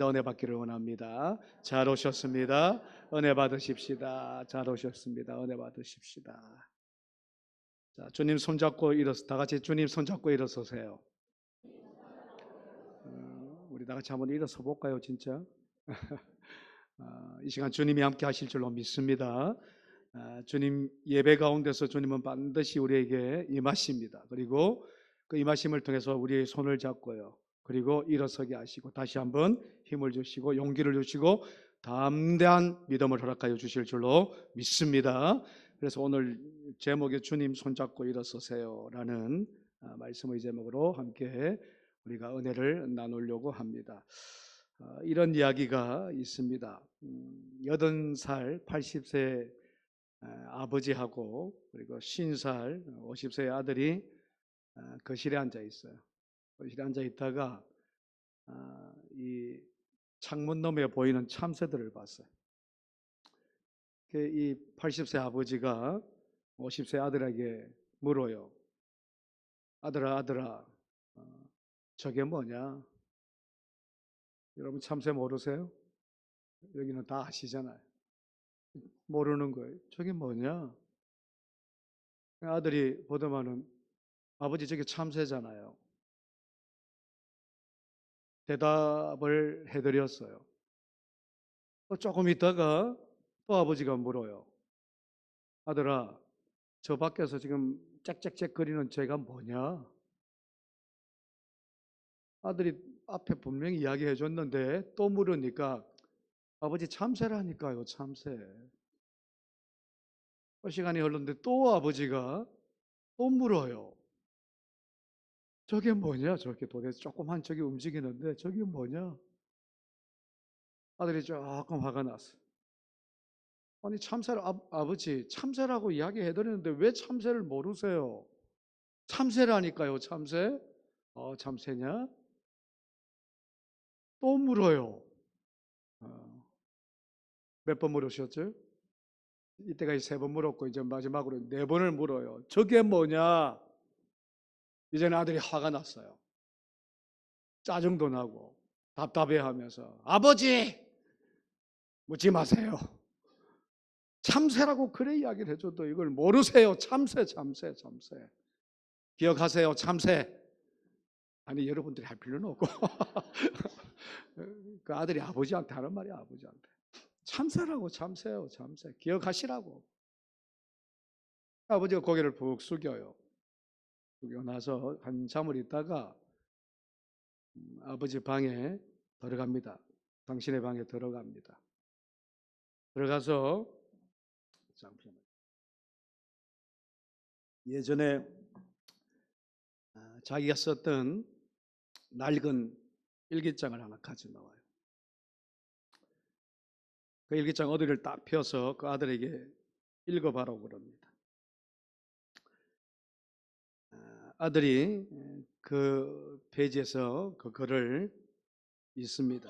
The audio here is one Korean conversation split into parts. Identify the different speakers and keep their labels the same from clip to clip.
Speaker 1: 은혜 받기를 원합니다. 잘 오셨습니다. 은혜 받으십시다. 잘 오셨습니다. 은혜 받으십시다. 자, 주님 손잡고 다 같이 주님 손잡고 일어서세요. 우리 다 같이 한번 일어서 볼까요, 진짜? 이 시간 주님이 함께 하실 줄로 믿습니다. 주님 예배 가운데서 주님은 반드시 우리에게 임하십니다. 그리고 그 임하심을 통해서 우리의 손을 잡고요. 그리고 일어서게 하시고 다시 한번 힘을 주시고 용기를 주시고 담대한 믿음을 허락하여 주실 줄로 믿습니다. 그래서 오늘 제목에 주님 손잡고 일어서세요라는 말씀의 제목으로 함께 우리가 은혜를 나누려고 합니다. 이런 이야기가 있습니다. 80살, 80세 아버지하고 그리고 50살, 50세의 아들이 거실에 앉아 있어요. 거실에 앉아 있다가 이 창문 너머에 보이는 참새들을 봤어요. 이 80세 아버지가 50세 아들에게 물어요. 아들아, 저게 뭐냐? 여러분 참새 모르세요? 여기는 다 아시잖아요. 모르는 거예요. 저게 뭐냐? 아들이 보더만은 아버지 저게 참새잖아요. 대답을 해드렸어요. 조금 있다가 또 아버지가 물어요. 아들아, 저 밖에서 지금 짹짹짹 거리는 쟤가 뭐냐? 아들이 앞에 분명히 이야기해 줬는데 또 물으니까 아버지 참새라니까요, 참새. 시간이 흘렀는데 또 아버지가 또 물어요. 저게 뭐냐? 저게 도대체 조그만 저게 움직이는데 저게 뭐냐? 아들이 조금 화가 났어. 아니 참새를 아버지 참새라고 이야기해 드렸는데 왜 참새를 모르세요? 참새라니까요, 참새. 참새냐? 또 물어요. 몇 번 물으셨죠? 이때까지 3번 물었고 이제 마지막으로 4번을 물어요. 저게 뭐냐? 이제는 아들이 화가 났어요. 짜증도 나고 답답해하면서 아버지 묻지 마세요. 참새라고 그래 이야기를 해줘도 이걸 모르세요. 참새. 기억하세요. 참새. 아니 여러분들이 할 필요는 없고 그 아들이 아버지한테 하는 말이야. 아버지한테 참새라고. 참새요. 참새. 기억하시라고. 아버지가 고개를 푹 숙여요. 숙여 나서 한참을 있다가 아버지 방에 들어갑니다. 당신의 방에 들어갑니다. 들어가서 예전에 자기가 썼던 낡은 일기장을 하나 가져 나와요. 그 일기장 어디를 딱 펴서 그 아들에게 읽어봐라고 그럽니다. 아들이 그 페이지에서 그 글을 읽습니다.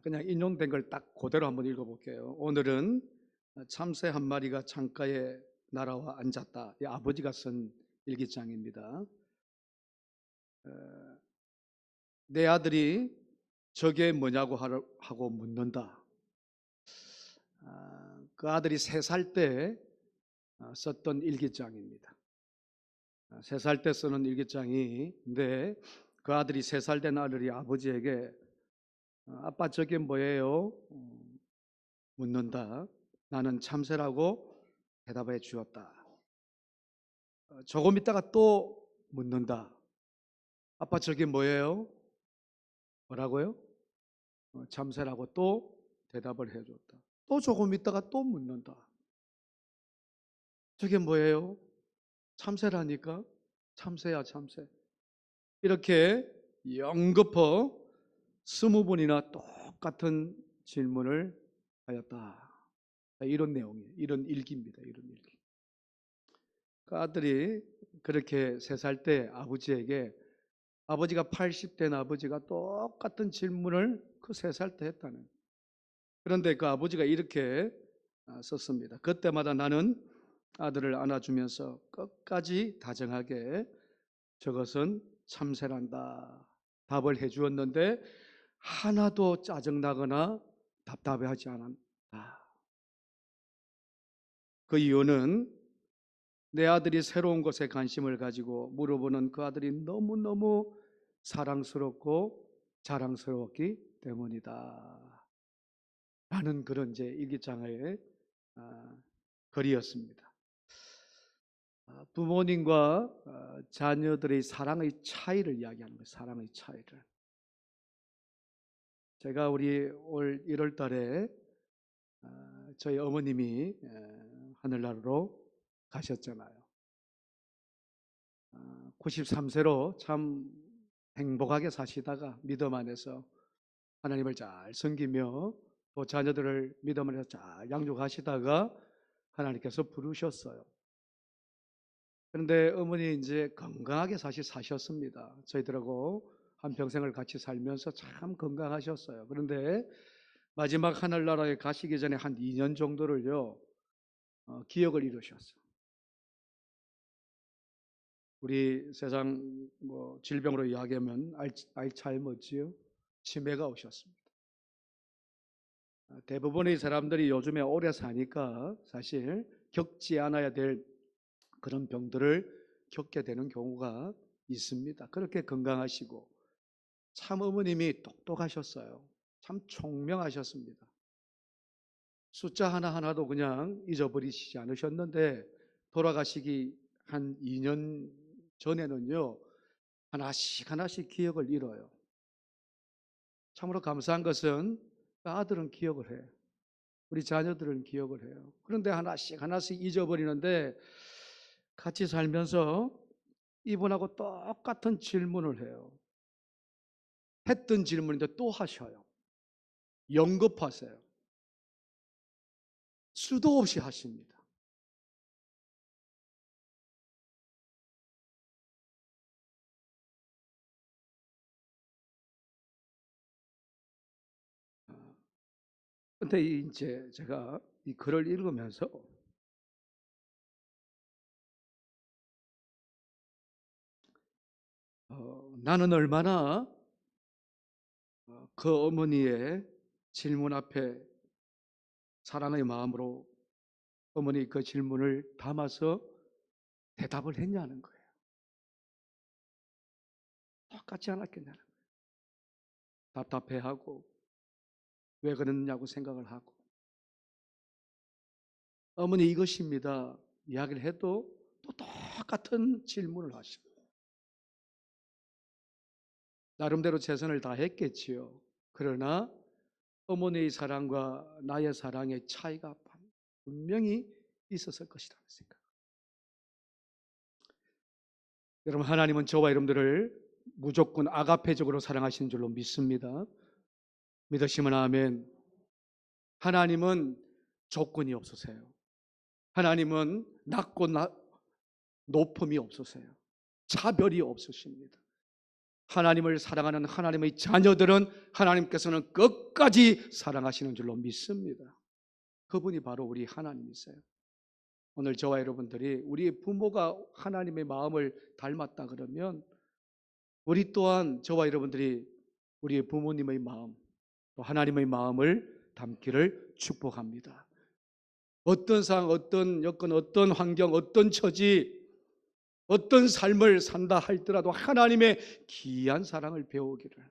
Speaker 1: 그냥 인용된 걸 딱 그대로 한번 읽어볼게요. 오늘은 참새 한 마리가 창가에 날아와 앉았다. 이 아버지가 쓴 일기장입니다. 내 아들이 저게 뭐냐고 하고 묻는다. 그 아들이 3살 때 썼던 일기장입니다. 3살 때 쓰는 일기장인데 그 아들이 3살 된 아들이 아버지에게 아빠 저게 뭐예요? 묻는다. 나는 참새라고 대답해 주었다. 조금 있다가 또 묻는다. 아빠 저게 뭐예요? 뭐라고요? 참새라고 또 대답을 해줬다. 또 조금 있다가 또 묻는다. 저게 뭐예요? 참새라니까? 참새야 참새. 이렇게 연거푸 20번이나 똑같은 질문을 하였다. 이런 내용이에요. 이런 일기입니다. 이런 일기. 그 아들이 그렇게 3살 때 아버지에게 아버지가 80된 아버지가 똑같은 질문을 그 3살 때 했다는. 그런데 그 아버지가 이렇게 썼습니다. 그때마다 나는 아들을 안아주면서 끝까지 다정하게 저것은 참새란다 답을 해주었는데 하나도 짜증나거나 답답해하지 않았다. 그 이유는 내 아들이 새로운 것에 관심을 가지고 물어보는 그 아들이 너무너무 사랑스럽고 자랑스러웠기 때문이다. 라는 그런 제 일기장의 글이었습니다. 부모님과 자녀들의 사랑의 차이를 이야기하는 거예요. 사랑의 차이를. 제가 우리 올 1월 달에 저희 어머님이 하늘나라로 가셨잖아요. 93세로 참 행복하게 사시다가 믿음 안에서 하나님을 잘 섬기며 또 자녀들을 믿음 안에서 잘 양육하시다가 하나님께서 부르셨어요. 그런데 어머니 이제 건강하게 사셨습니다. 저희들하고 한평생을 같이 살면서 참 건강하셨어요. 그런데 마지막 하늘나라에 가시기 전에 한 2년 정도를요, 기억을 잃으셨어요. 우리 세상 질병으로 이야기하면 알츠하이머지요, 치매가 오셨습니다. 대부분의 사람들이 요즘에 오래 사니까 사실 겪지 않아야 될 그런 병들을 겪게 되는 경우가 있습니다. 그렇게 건강하시고 참 어머님이 똑똑하셨어요. 참 총명하셨습니다. 숫자 하나하나도 그냥 잊어버리시지 않으셨는데 돌아가시기 한 2년 전에는요, 하나씩 기억을 잃어요. 참으로 감사한 것은 아들은 기억을 해요. 우리 자녀들은 기억을 해요. 그런데 하나씩 잊어버리는데 같이 살면서 이분하고 똑같은 질문을 해요. 했던 질문인데 또 하셔요. 연급하세요. 수도 없이 하십니다. 근데 이제 제가 이 글을 읽으면서 나는 얼마나 그 어머니의 질문 앞에 사랑의 마음으로 어머니 그 질문을 담아서 대답을 했냐는 거예요. 똑같지 않았겠냐는 거예요. 답답해하고 왜 그랬냐고 생각을 하고 어머니 이것입니다 이야기를 해도 또 똑같은 질문을 하시고 나름대로 최선을 다했겠지요. 그러나 어머니의 사랑과 나의 사랑의 차이가 분명히 있었을 것이라는 생각. 여러분, 하나님은 저와 여러분들을 무조건 아가페적으로 사랑하시는 줄로 믿습니다. 믿으시면 아멘. 하나님은 조건이 없으세요. 하나님은 낮고 높음이 없으세요. 차별이 없으십니다. 하나님을 사랑하는 하나님의 자녀들은 하나님께서는 끝까지 사랑하시는 줄로 믿습니다. 그분이 바로 우리 하나님이세요. 오늘 저와 여러분들이 우리 부모가 하나님의 마음을 닮았다 그러면 우리 또한 저와 여러분들이 우리 부모님의 마음 또 하나님의 마음을 담기를 축복합니다. 어떤 상황, 어떤 여건, 어떤 환경, 어떤 처지, 어떤 삶을 산다 할지라도 하나님의 귀한 사랑을 배우기를.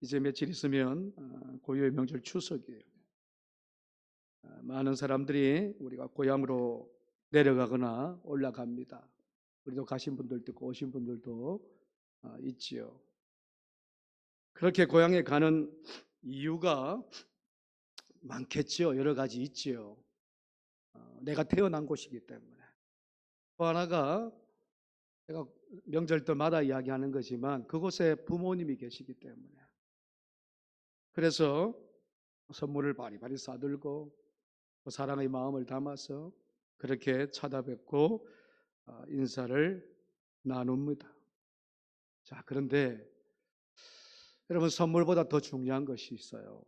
Speaker 1: 이제 며칠 있으면 고유의 명절 추석이에요. 많은 사람들이 우리가 고향으로 내려가거나 올라갑니다. 우리도 가신 분들도 있고 오신 분들도 있지요. 그렇게 고향에 가는 이유가 많겠지요. 여러 가지 있지요. 내가 태어난 곳이기 때문에. 또 하나가 제가 명절 때마다 이야기하는 거지만 그곳에 부모님이 계시기 때문에. 그래서 선물을 바리바리 싸들고 사랑의 마음을 담아서 그렇게 찾아뵙고 인사를 나눕니다. 자, 그런데 여러분, 선물보다 더 중요한 것이 있어요.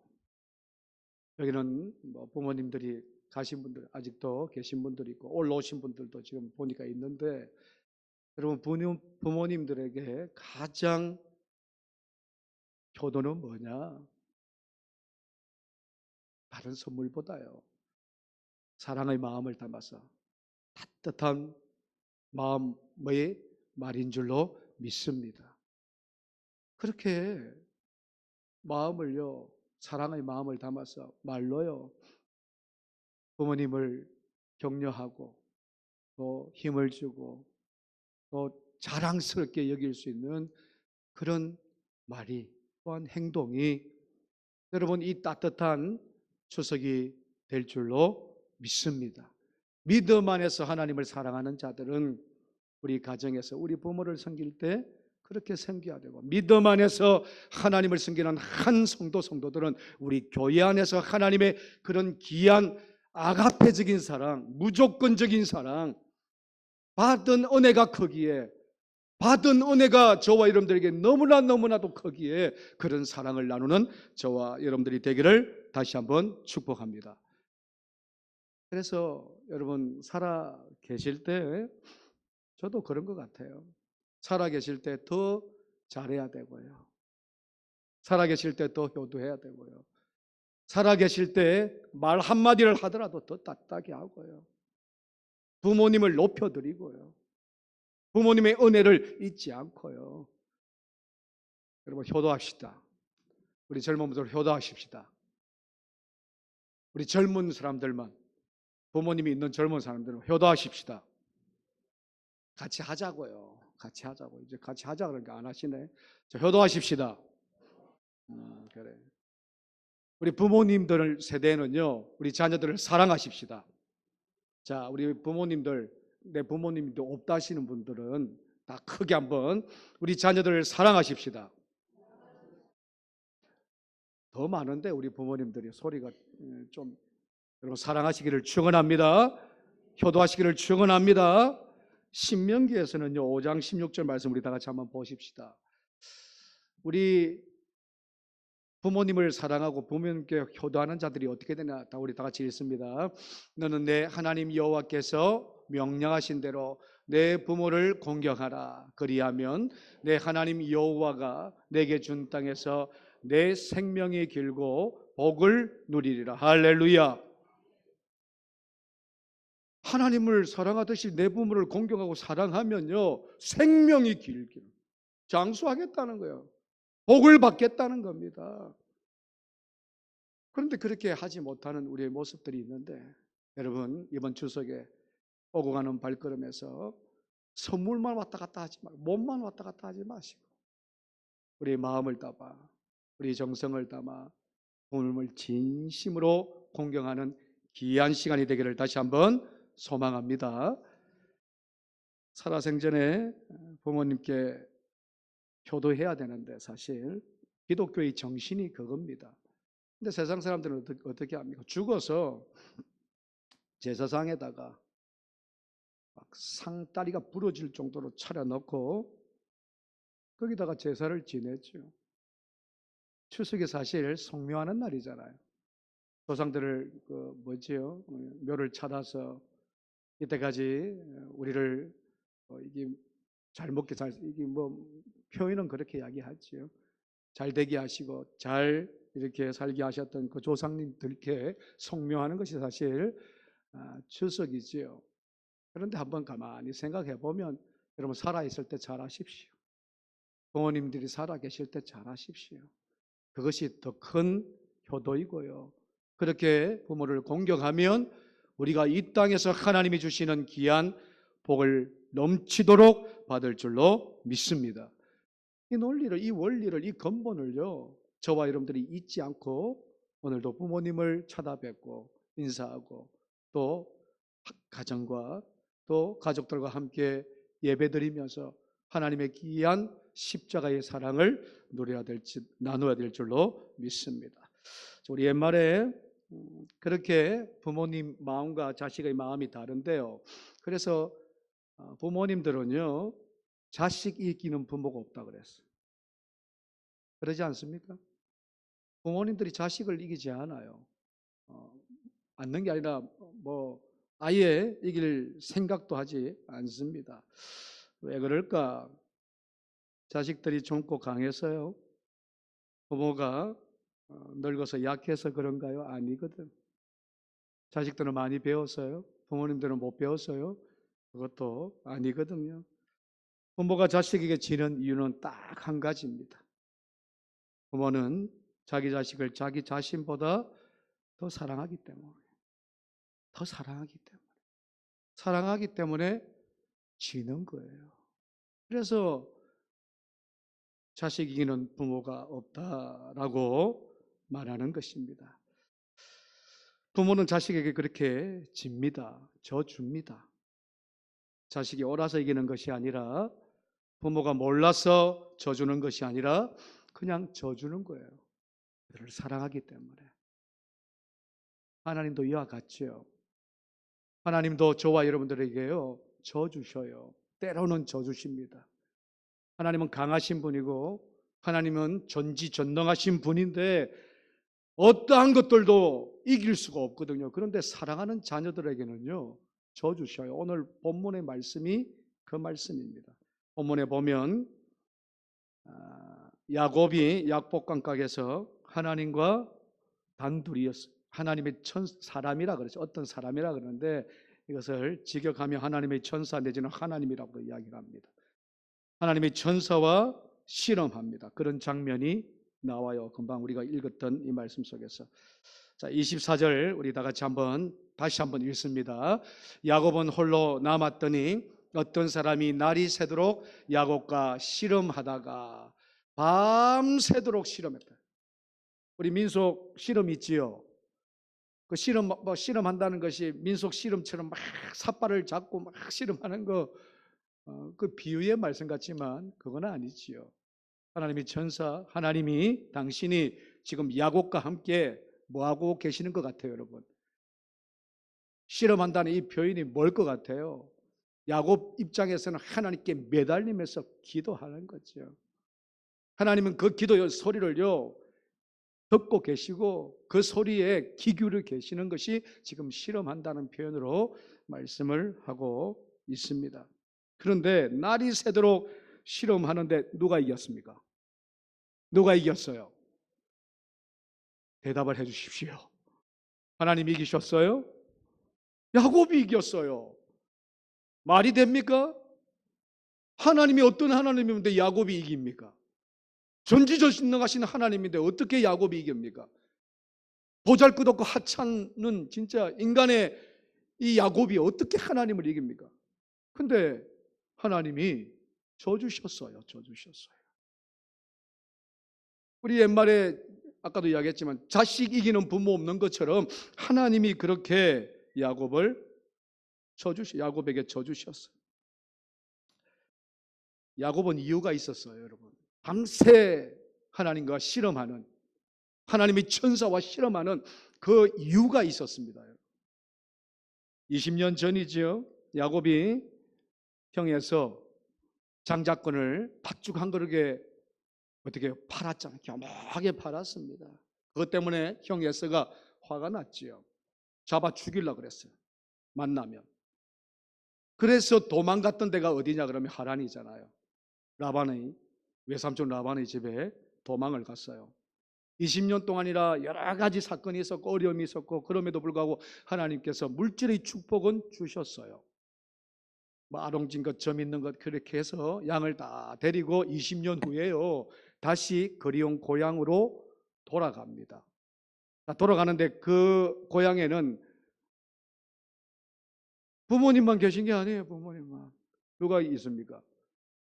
Speaker 1: 여기는 부모님들이 가신 분들 아직도 계신 분들이 있고 올라오신 분들도 지금 보니까 있는데 여러분, 부모님들에게 가장 효도는 뭐냐? 다른 선물보다요. 사랑의 마음을 담아서 따뜻한 마음의 말인 줄로 믿습니다. 그렇게 마음을요, 사랑의 마음을 담아서 말로요, 부모님을 격려하고 또 힘을 주고 또 자랑스럽게 여길 수 있는 그런 말이 또한 행동이 여러분 이 따뜻한 추석이 될 줄로 믿습니다. 믿음 안에서 하나님을 사랑하는 자들은 우리 가정에서 우리 부모를 섬길 때 그렇게 섬겨야 되고, 믿음 안에서 하나님을 섬기는 한 성도들은 우리 교회 안에서 하나님의 그런 귀한 아가페적인 사랑, 무조건적인 사랑, 받은 은혜가 크기에, 받은 은혜가 저와 여러분들에게 너무나도 크기에 그런 사랑을 나누는 저와 여러분들이 되기를 다시 한번 축복합니다. 그래서 여러분 살아 계실 때 저도 그런 것 같아요. 살아 계실 때 더 잘해야 되고요. 살아 계실 때 더 효도해야 되고요. 살아 계실 때 말 한마디를 하더라도 더 따뜻하게 하고요. 부모님을 높여드리고요. 부모님의 은혜를 잊지 않고요. 여러분 효도합시다. 우리 젊은 분들 효도하십시다. 우리 젊은 사람들만, 부모님이 있는 젊은 사람들은 효도하십시다. 같이 하자고요. 같이 하자고. 이제 같이 하자 그러니까 안 하시네. 자, 효도하십시다. 그래. 우리 부모님들 세대는요, 우리 자녀들을 사랑하십시다. 자, 우리 부모님들, 내 부모님도 없다 하시는 분들은 다 크게 한번 우리 자녀들을 사랑하십시다. 더 많은데 우리 부모님들이 소리가 좀, 여러분 사랑하시기를 축원합니다. 효도하시기를 축원합니다. 신명기에서는요 5장 16절 말씀 우리 다 같이 한번 보십시다. 우리 부모님을 사랑하고 부모님께 효도하는 자들이 어떻게 되나 다 우리 다 같이 읽습니다. 너는 내 하나님 여호와께서 명령하신 대로 내 부모를 공경하라. 그리하면 내 하나님 여호와가 내게 준 땅에서 내 생명이 길고 복을 누리리라. 할렐루야. 하나님을 사랑하듯이 내 부모를 공경하고 사랑하면요 생명이 길게 장수하겠다는 거예요. 복을 받겠다는 겁니다. 그런데 그렇게 하지 못하는 우리의 모습들이 있는데, 여러분 이번 추석에 오고 가는 발걸음에서 선물만 왔다 갔다 하지 말고 몸만 왔다 갔다 하지 마시고 우리의 마음을 담아, 우리 정성을 담아 부모님을 진심으로 공경하는 귀한 시간이 되기를 다시 한번 소망합니다. 살아생전에 부모님께 효도해야 되는데 사실 기독교의 정신이 그겁니다. 근데 세상 사람들은 어떻게 합니까? 죽어서 제사상에다가 막 상다리가 부러질 정도로 차려놓고 거기다가 제사를 지냈죠. 추석이 사실 성묘하는 날이잖아요. 조상들을 묘를 찾아서 이때까지 우리를 이게 잘 먹게 이게 표현은 그렇게 이야기하지요. 잘 되게 하시고 잘 이렇게 살게 하셨던 그 조상님들께 성묘하는 것이 사실 추석이지요. 그런데 한번 가만히 생각해 보면 여러분 살아있을 때 잘하십시오. 부모님들이 살아계실 때 잘하십시오. 그것이 더 큰 효도이고요. 그렇게 부모를 공경하면 우리가 이 땅에서 하나님이 주시는 귀한 복을 넘치도록 받을 줄로 믿습니다. 이 논리를, 이 원리를, 이 근본을요 저와 여러분들이 잊지 않고 오늘도 부모님을 찾아뵙고 인사하고 또 가정과 또 가족들과 함께 예배드리면서 하나님의 귀한 십자가의 사랑을 나누어야 될 줄로 믿습니다. 우리 옛말에 그렇게 부모님 마음과 자식의 마음이 다른데요. 그래서 부모님들은요 자식 이기는 부모가 없다 그랬어요. 그러지 않습니까? 부모님들이 자식을 이기지 않아요. 않는 게 아니라 아예 이길 생각도 하지 않습니다. 왜 그럴까? 자식들이 젊고 강해서요. 부모가 늙어서 약해서 그런가요? 아니거든. 자식들은 많이 배웠어요. 부모님들은 못 배웠어요. 그것도 아니거든요. 부모가 자식에게 지는 이유는 딱 한 가지입니다. 부모는 자기 자식을 자기 자신보다 더 사랑하기 때문에, 더 사랑하기 때문에, 사랑하기 때문에 지는 거예요. 그래서 자식 이기는 부모가 없다라고 말하는 것입니다. 부모는 자식에게 그렇게 집니다. 져줍니다. 자식이 옳아서 이기는 것이 아니라, 부모가 몰라서 져주는 것이 아니라 그냥 져주는 거예요. 그들을 사랑하기 때문에. 하나님도 이와 같죠. 하나님도 저와 여러분들에게요, 져주셔요. 때로는 져주십니다. 하나님은 강하신 분이고 하나님은 전지전능하신 분인데 어떠한 것들도 이길 수가 없거든요. 그런데 사랑하는 자녀들에게는요, 져주셔요. 오늘 본문의 말씀이 그 말씀입니다. 본문에 보면 야곱이 약복강 가게에서 하나님과 단둘이었어요. 하나님의 사람이라 그러죠. 어떤 사람이라 그러는데 이것을 직역하면 하나님의 천사 내지는 하나님이라고 이야기를 합니다. 하나님의 천사와 실험합니다. 그런 장면이 나와요. 금방 우리가 읽었던 이 말씀 속에서. 자, 24절 우리 다 같이 다시 한번 읽습니다. 야곱은 홀로 남았더니 어떤 사람이 날이 새도록 야곱과 실험하다가 밤새도록 실험했다. 우리 민속 실험 있지요. 그 실험한다는 것이 민속 실험처럼 막 삿발을 잡고 막 실험하는 거, 그 비유의 말씀 같지만 그건 아니지요. 하나님의 천사, 하나님이 당신이 지금 야곱과 함께 뭐하고 계시는 것 같아요, 여러분? 실험한다는 이 표현이 뭘 것 같아요? 야곱 입장에서는 하나님께 매달리면서 기도하는 거죠. 하나님은 그 기도의 소리를요, 듣고 계시고 그 소리에 귀 기울여 계시는 것이 지금 실험한다는 표현으로 말씀을 하고 있습니다. 그런데 날이 새도록 실험하는데 누가 이겼습니까? 누가 이겼어요? 대답을 해 주십시오. 하나님이 이기셨어요? 야곱이 이겼어요. 말이 됩니까? 하나님이 어떤 하나님인데 야곱이 이깁니까? 전지전능하신 하나님인데 어떻게 야곱이 이깁니까? 보잘것없고 하찮은 진짜 인간의 이 야곱이 어떻게 하나님을 이깁니까? 근데 하나님이 져주셨어요. 우리 옛말에 아까도 이야기했지만 자식 이기는 부모 없는 것처럼 하나님이 그렇게 야곱에게 져주셨어요. 야곱은 이유가 있었어요, 여러분. 밤새 하나님과 실험하는, 하나님의 천사와 실험하는 그 이유가 있었습니다. 20년 전이지요. 야곱이 형에서 장자권을 팥죽 한 그릇에 어떻게 팔았잖아요. 겸하게 팔았습니다. 그것 때문에 형 에서가 화가 났지요. 잡아 죽이려고 그랬어요. 만나면. 그래서 도망갔던 데가 어디냐 그러면 하란이잖아요. 라반의 외삼촌 라반의 집에 도망을 갔어요. 20년 동안이라 여러 가지 사건이 있었고 어려움이 있었고 그럼에도 불구하고 하나님께서 물질의 축복은 주셨어요. 뭐 아롱진 것, 점 있는 것 그렇게 해서 양을 다 데리고 20년 후에요 다시 그리운 고향으로 돌아갑니다. 돌아가는데 그 고향에는 부모님만 계신 게 아니에요. 부모님만. 누가 있습니까?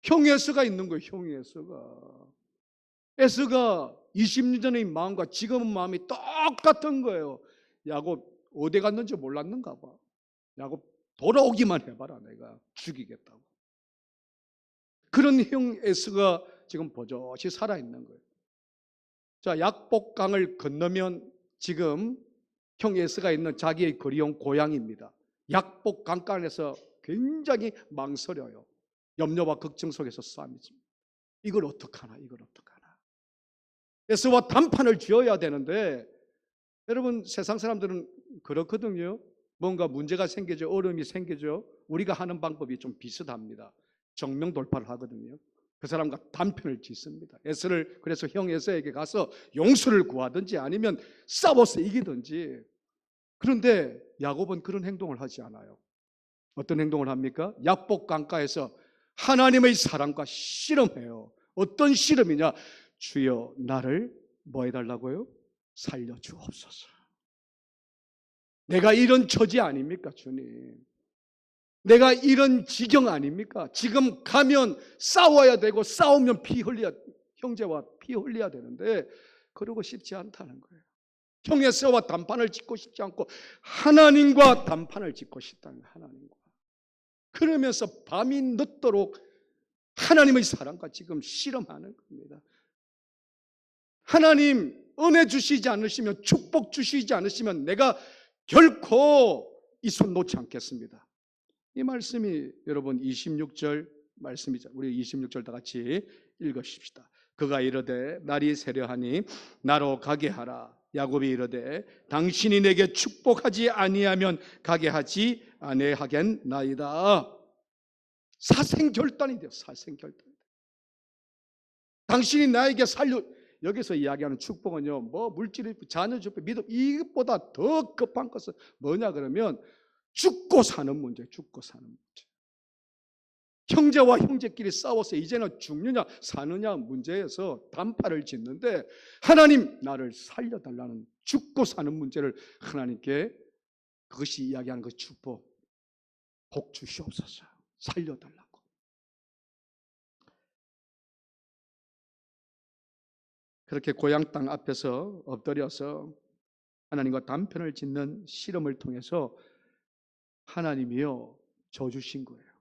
Speaker 1: 형 에서가 있는 거예요. 형 에서가. 에서가 20년 전의 마음과 지금의 마음이 똑같은 거예요. 야곱 어디 갔는지 몰랐는가 봐. 야곱 돌아오기만 해봐라. 내가 죽이겠다고. 그런 형 에서가 지금 버젓이 살아있는 거예요. 자, 약복강을 건너면 지금 형 에서가 있는 자기의 그리운 고향입니다. 약복강가에서 굉장히 망설여요. 염려와 걱정 속에서 싸움이 칩니다. 이걸 어떡하나. 에서와 단판을 지어야 되는데 여러분 세상 사람들은 그렇거든요. 뭔가 문제가 생기죠. 어려움이 생기죠. 우리가 하는 방법이 좀 비슷합니다. 정면 돌파를 하거든요. 그 사람과 단편을 짓습니다. 에서를 그래서 형 에서에게 가서 용서를 구하든지 아니면 싸워서 이기든지. 그런데 야곱은 그런 행동을 하지 않아요. 어떤 행동을 합니까? 약복 강가에서 하나님의 사랑과 씨름해요. 어떤 씨름이냐? 주여 나를 뭐 해달라고요? 살려주옵소서. 내가 이런 처지 아닙니까 주님? 내가 이런 지경 아닙니까? 지금 가면 싸워야 되고 싸우면 피 흘려야, 형제와 피 흘려야 되는데 그러고 싶지 않다는 거예요. 형에서와 단판을 짓고 싶지 않고 하나님과 단판을 짓고 싶다는 거예요. 하나님과. 그러면서 밤이 늦도록 하나님의 사랑과 지금 실험하는 겁니다. 하나님 은혜 주시지 않으시면, 축복 주시지 않으시면 내가 결코 이 손 놓지 않겠습니다. 이 말씀이 여러분 26절 말씀이죠. 우리 26절 다 같이 읽으십시다. 그가 이르되 날이 새려하니 나로 가게 하라. 야곱이 이르되 당신이 내게 축복하지 아니하면 가게 하지 아니하겠나이다. 사생결단이 돼요. 사생결단. 당신이 나에게 여기서 이야기하는 축복은요, 뭐 물질이, 자녀 축복, 믿음, 이것보다 더 급한 것은 뭐냐 그러면 죽고 사는 문제, 죽고 사는 문제. 형제와 형제끼리 싸워서 이제는 죽느냐 사느냐 문제에서 단파를 짓는데 하나님 나를 살려달라는 죽고 사는 문제를 하나님께, 그것이 이야기하는 그 축복, 복 주시옵소서, 살려달라고. 그렇게 고향 땅 앞에서 엎드려서 하나님과 단편을 짓는 실험을 통해서 하나님이요 져주신 거예요.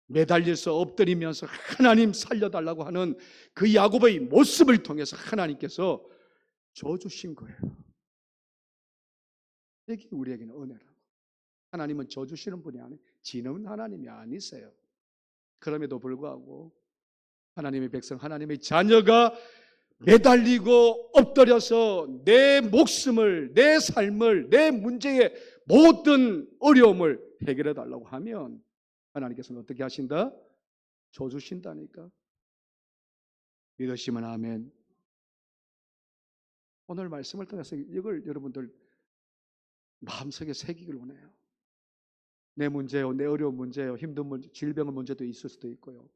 Speaker 1: 매달려서 엎드리면서 하나님 살려달라고 하는 그 야곱의 모습을 통해서 하나님께서 져주신 거예요. 이게 우리에게는 은혜라고. 하나님은 져주시는 분이 아니에요. 지는 하나님이 아니세요. 그럼에도 불구하고 하나님의 백성, 하나님의 자녀가 매달리고 엎드려서 내 목숨을, 내 삶을, 내 문제의 모든 어려움을 해결해 달라고 하면 하나님께서는 어떻게 하신다? 줘주신다니까. 믿으시면 아멘. 오늘 말씀을 통해서 이걸 여러분들 마음속에 새기길 원해요. 내 문제요, 내 어려운 문제요, 힘든 문제, 질병의 문제도 있을 수도 있고요.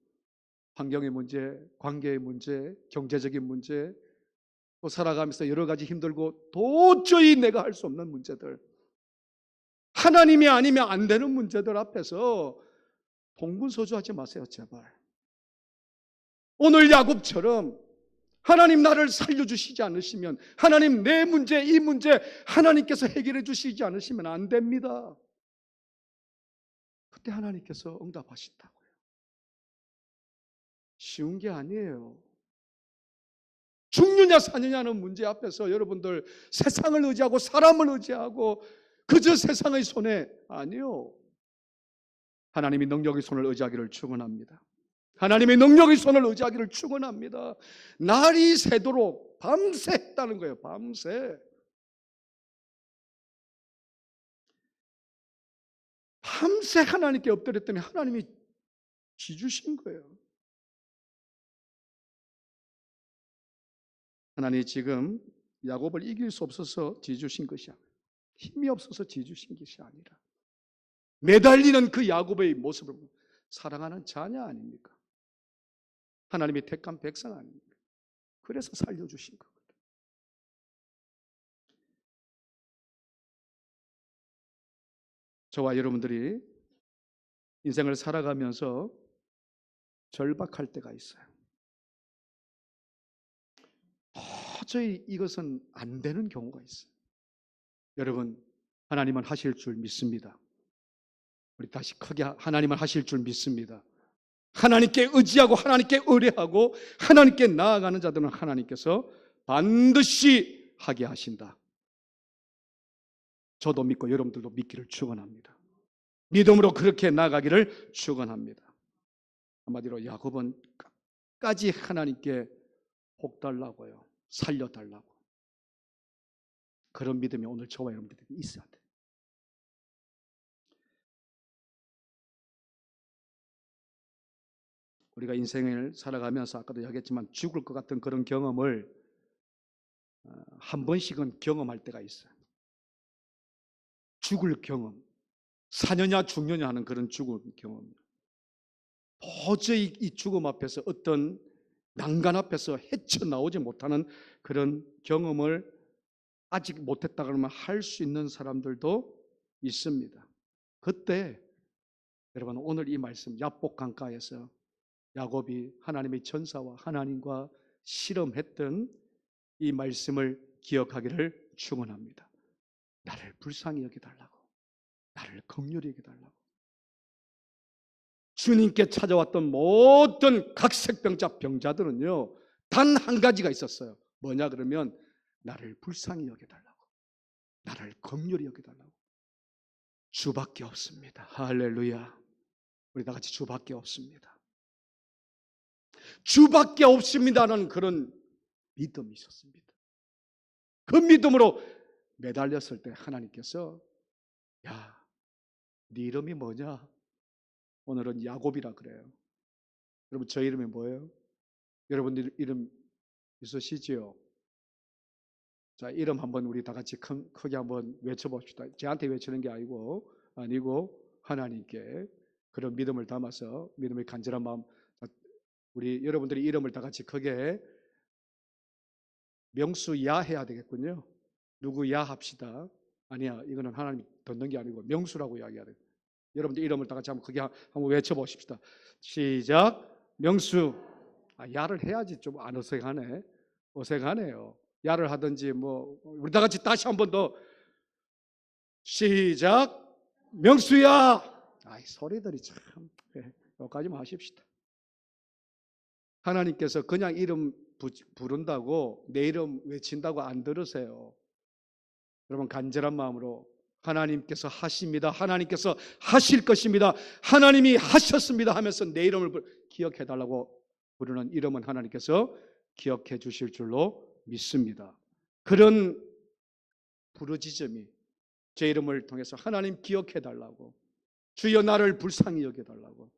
Speaker 1: 환경의 문제, 관계의 문제, 경제적인 문제, 또 살아가면서 여러 가지 힘들고 도저히 내가 할 수 없는 문제들, 하나님이 아니면 안 되는 문제들 앞에서 동분서주하지 마세요, 제발. 오늘 야곱처럼 하나님 나를 살려주시지 않으시면, 하나님 내 문제, 이 문제 하나님께서 해결해 주시지 않으시면 안 됩니다. 그때 하나님께서 응답하신다고요. 쉬운 게 아니에요. 죽느냐 사느냐는 문제 앞에서 여러분들 세상을 의지하고 사람을 의지하고 그저 세상의 손에, 아니요. 하나님의 능력의 손을 의지하기를 축원합니다. 하나님의 능력의 손을 의지하기를 축원합니다. 날이 새도록 밤새 했다는 거예요. 밤새. 밤새 하나님께 엎드렸더니 하나님이 지주신 거예요. 하나님이 지금 야곱을 이길 수 없어서 지주신 것이 아니라, 힘이 없어서 지주신 것이 아니라 매달리는 그 야곱의 모습을 사랑하는 자녀 아닙니까? 하나님의 택한 백성 아닙니까? 그래서 살려주신 거거든요. 저와 여러분들이 인생을 살아가면서 절박할 때가 있어요. 도저히 이것은 안 되는 경우가 있어요. 여러분, 하나님은 하실 줄 믿습니다. 우리 다시 크게 하나님은 하실 줄 믿습니다. 하나님께 의지하고 하나님께 의뢰하고 하나님께 나아가는 자들은 하나님께서 반드시 하게 하신다. 저도 믿고 여러분들도 믿기를 축원합니다. 믿음으로 그렇게 나아가기를 축원합니다. 한마디로 야곱은 끝까지 하나님께 복 달라고요. 살려달라고. 그런 믿음이 오늘 저와 여러분들에게 있어야 돼요. 우리가 인생을 살아가면서 아까도 이야기했지만 죽을 것 같은 그런 경험을 한 번씩은 경험할 때가 있어요. 죽을 경험, 사느냐 죽느냐 하는 그런 죽을 경험. 도저히 이 죽음 앞에서 어떤 난간 앞에서 헤쳐나오지 못하는 그런 경험을 아직 못했다 그러면 할 수 있는 사람들도 있습니다. 그때 여러분 오늘 이 말씀 야복 강가에서 야곱이 하나님의 천사와 하나님과 실험했던 이 말씀을 기억하기를 축원합니다. 나를 불쌍히 여기달라고, 나를 긍휼히 여기달라고. 주님께 찾아왔던 모든 각색병자 병자들은요 단 한 가지가 있었어요. 뭐냐 그러면 나를 불쌍히 여기달라고, 나를 긍휼히 여기달라고. 주밖에 없습니다. 할렐루야. 우리 다 같이 주밖에 없습니다. 주밖에 없습니다라는 그런 믿음이 있었습니다. 그 믿음으로 매달렸을 때 하나님께서 야, 네 이름이 뭐냐? 오늘은 야곱이라 그래요. 여러분 저 이름이 뭐예요? 여러분들 이름 있으시지요? 자, 이름 한번 우리 다 같이 크게 한번 외쳐봅시다. 저한테 외치는 게 아니고 하나님께 그런 믿음을 담아서 믿음의 간절한 마음. 우리 여러분들이 이름을 다 같이 크게 명수야 해야 되겠군요. 누구야 합시다. 아니야, 이거는 하나님 듣는 게 아니고 명수라고 이야기해야 돼요. 여러분들 이름을 다 같이 한번 크게 한번 외쳐보십시다. 시작. 명수. 야를 해야지. 좀 안 어색하네. 어색하네요. 야를 하든지 뭐 우리 다 같이 다시 한번 더 시작. 명수야. 소리들이 참 여기까지만 하십시다. 하나님께서 그냥 이름 부른다고 내 이름 외친다고 안 들으세요. 여러분 간절한 마음으로 하나님께서 하십니다. 하나님께서 하실 것입니다. 하나님이 하셨습니다 하면서 내 이름을 기억해달라고 부르는 이름은 하나님께서 기억해 주실 줄로 믿습니다. 그런 부르짖음이 제 이름을 통해서 하나님 기억해달라고, 주여 나를 불쌍히 여겨달라고,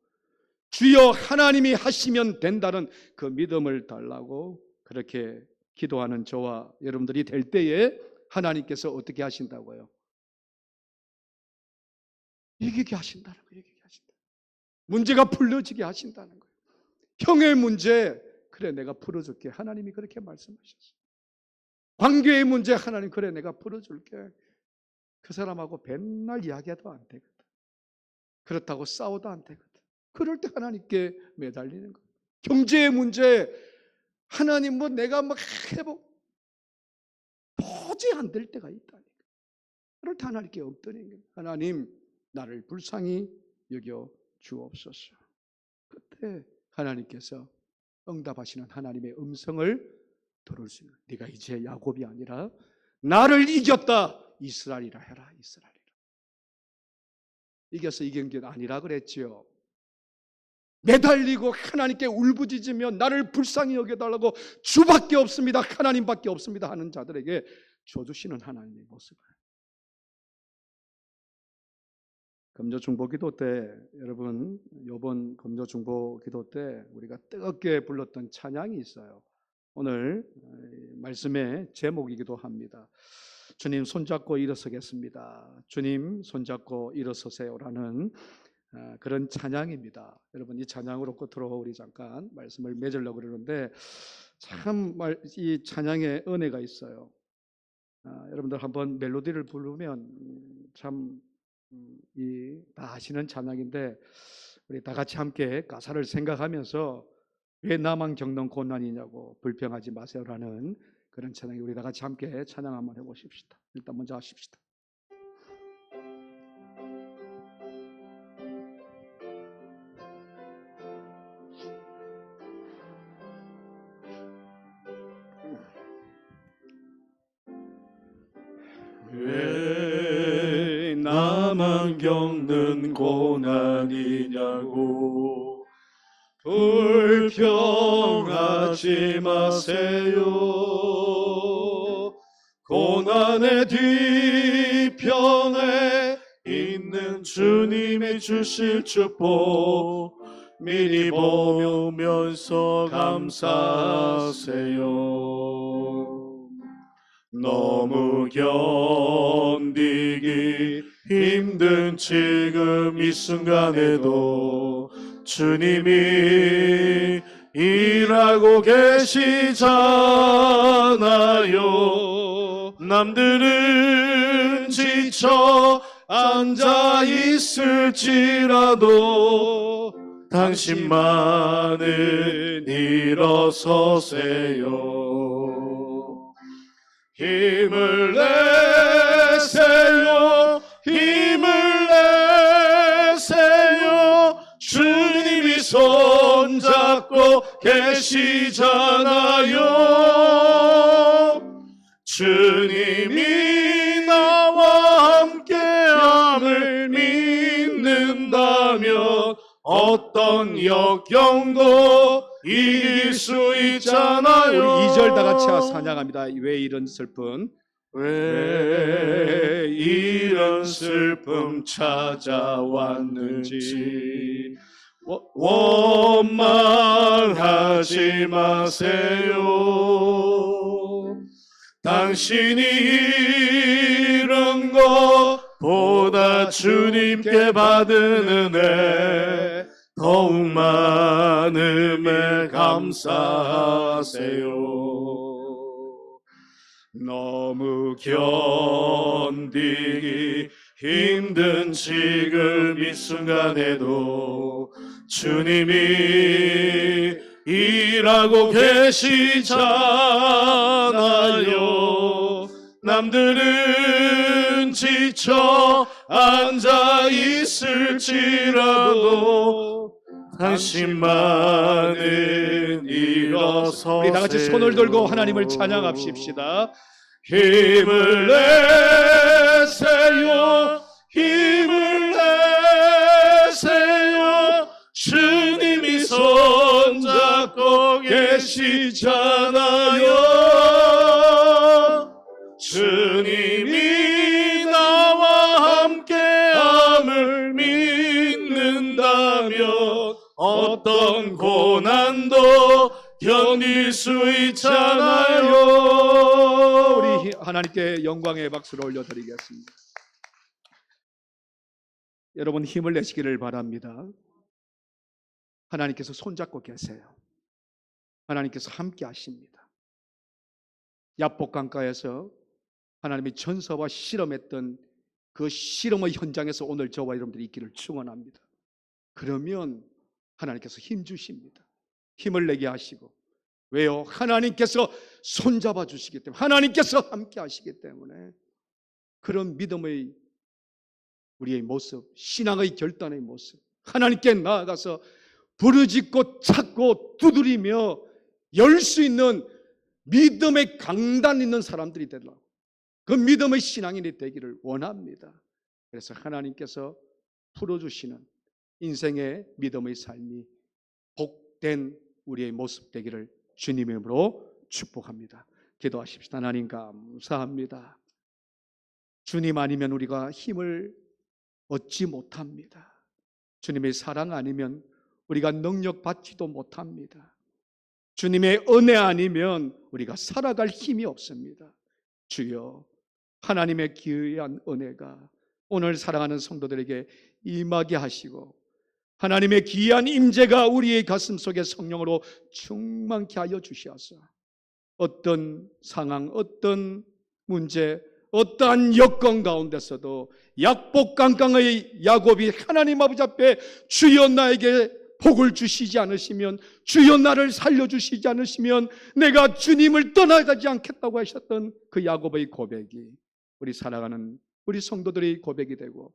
Speaker 1: 주여 하나님이 하시면 된다는 그 믿음을 달라고 그렇게 기도하는 저와 여러분들이 될 때에 하나님께서 어떻게 하신다고요? 이기게 하신다는 거예요. 이기게 하신다. 문제가 풀려지게 하신다는 거예요. 형의 문제 그래 내가 풀어줄게. 하나님이 그렇게 말씀하셨어요. 관계의 문제 하나님 그래 내가 풀어줄게. 그 사람하고 맨날 이야기해도 안 되거든. 그렇다고 싸워도 안 되거든. 그럴 때 하나님께 매달리는 거예요. 경제의 문제 하나님 뭐 내가 막 해보고 도저히 안 될 때가 있다니까. 그럴 때 하나님께 엎드리는 거예요. 하나님 나를 불쌍히 여겨 주옵소서. 그때 하나님께서 응답하시는 하나님의 음성을 들을 수 있는, 네가 이제 야곱이 아니라 나를 이겼다 이스라엘이라 해라. 이스라엘이라. 이겨서 이긴 게 아니라 그랬지요. 매달리고 하나님께 울부짖으며 나를 불쌍히 여겨달라고 주밖에 없습니다, 하나님밖에 없습니다 하는 자들에게 줘주시는 하나님의 모습을. 금조중보기도 때 여러분 이번 금조중보기도 때 우리가 뜨겁게 불렀던 찬양이 있어요. 오늘 말씀의 제목이기도 합니다. 주님 손잡고 일어서겠습니다. 주님 손잡고 일어서세요라는 그런 찬양입니다. 여러분 이 찬양으로 끝으로 우리 잠깐 말씀을 맺으려고 그러는데 참 이 찬양에 은혜가 있어요. 여러분들 한번 멜로디를 부르면 참 다 아시는 찬양인데 우리 다 같이 함께 가사를 생각하면서 왜 나만 겪는 고난이냐고 불평하지 마세요라는 그런 찬양이 우리 다 같이 함께 찬양 한번 해보십시다. 일단 먼저 하십시다.
Speaker 2: 왜 나만 겪는 고난이냐고 불평하지 마세요. 고난의 뒤편에 있는 주님이 주실 축복 미리 보면서 감사하세요. 너무 견디기 힘든 지금 이 순간에도 주님이 일하고 계시잖아요. 남들은 지쳐 앉아 있을지라도 당신만은 일어서세요. 힘을 내세요. 힘을 내세요. 주님이 손잡고 계시잖아요. 주님이 나와 함께함을 믿는다면 어떤 역경도 이길 수 있잖아요.
Speaker 1: 우리 2절 다 같이 찬양합니다. 왜 이런 슬픔?
Speaker 2: 왜 이런 슬픔 찾아왔는지 원망하지 마세요. 당신이 이런 것보다 주님께 받은 은혜 더욱 많음에 감사하세요. 너무 견디기 힘든 지금 이 순간에도 주님이 일하고 계시잖아요. 남들은 지쳐 앉아 있을지라도 당신만은 일어서세요.
Speaker 1: 우리 다 같이 손을 들고 하나님을 찬양합시다.
Speaker 2: 힘을 내세요. 힘을 내세요. 주님이 손잡고 계시잖아요. 주님이 나와 함께함을 믿는다면 어떤 고난도 견딜 수 있잖아요.
Speaker 1: 우리 하나님께 영광의 박수를 올려드리겠습니다. 여러분 힘을 내시기를 바랍니다. 하나님께서 손잡고 계세요. 하나님께서 함께 하십니다. 야복강가에서 하나님이 전사와 실험했던 그 실험의 현장에서 오늘 저와 여러분들이 있기를 축원합니다. 그러면 하나님께서 힘 주십니다. 힘을 내게 하시고, 왜요? 하나님께서 손잡아 주시기 때문에, 하나님께서 함께 하시기 때문에 그런 믿음의 우리의 모습, 신앙의 결단의 모습, 하나님께 나아가서 부르짖고 찾고 두드리며 열 수 있는 믿음의 강단 있는 사람들이 되려고, 그 믿음의 신앙인이 되기를 원합니다. 그래서 하나님께서 풀어주시는 인생의 믿음의 삶이 복된 우리의 모습 되기를 주님의 이름으로 축복합니다. 기도하십시다. 하나님 감사합니다. 주님 아니면 우리가 힘을 얻지 못합니다. 주님의 사랑 아니면 우리가 능력 받지도 못합니다. 주님의 은혜 아니면 우리가 살아갈 힘이 없습니다. 주여, 하나님의 귀한 은혜가 오늘 사랑하는 성도들에게 임하게 하시고, 하나님의 귀한 임재가 우리의 가슴 속에 성령으로 충만케 하여 주시옵소서. 어떤 상황, 어떤 문제, 어떠한 여건 가운데서도 약복강강의 야곱이 하나님 아버지 앞에 주여 나에게 복을 주시지 않으시면, 주여 나를 살려주시지 않으시면 내가 주님을 떠나가지 않겠다고 하셨던 그 야곱의 고백이 우리 사랑하는 우리 성도들의 고백이 되고,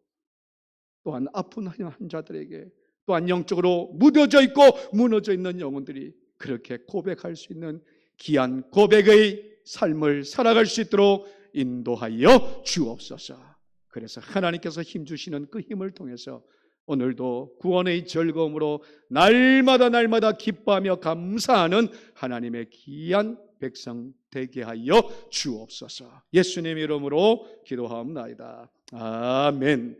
Speaker 1: 또한 아픈 환자들에게, 또한 영적으로 무뎌져 있고 무너져 있는 영혼들이 그렇게 고백할 수 있는 귀한 고백의 삶을 살아갈 수 있도록 인도하여 주옵소서. 그래서 하나님께서 힘 주시는 그 힘을 통해서 오늘도 구원의 즐거움으로 날마다 기뻐하며 감사하는 하나님의 귀한 백성 되게 하여 주옵소서. 예수님의 이름으로 기도하옵나이다. 아멘.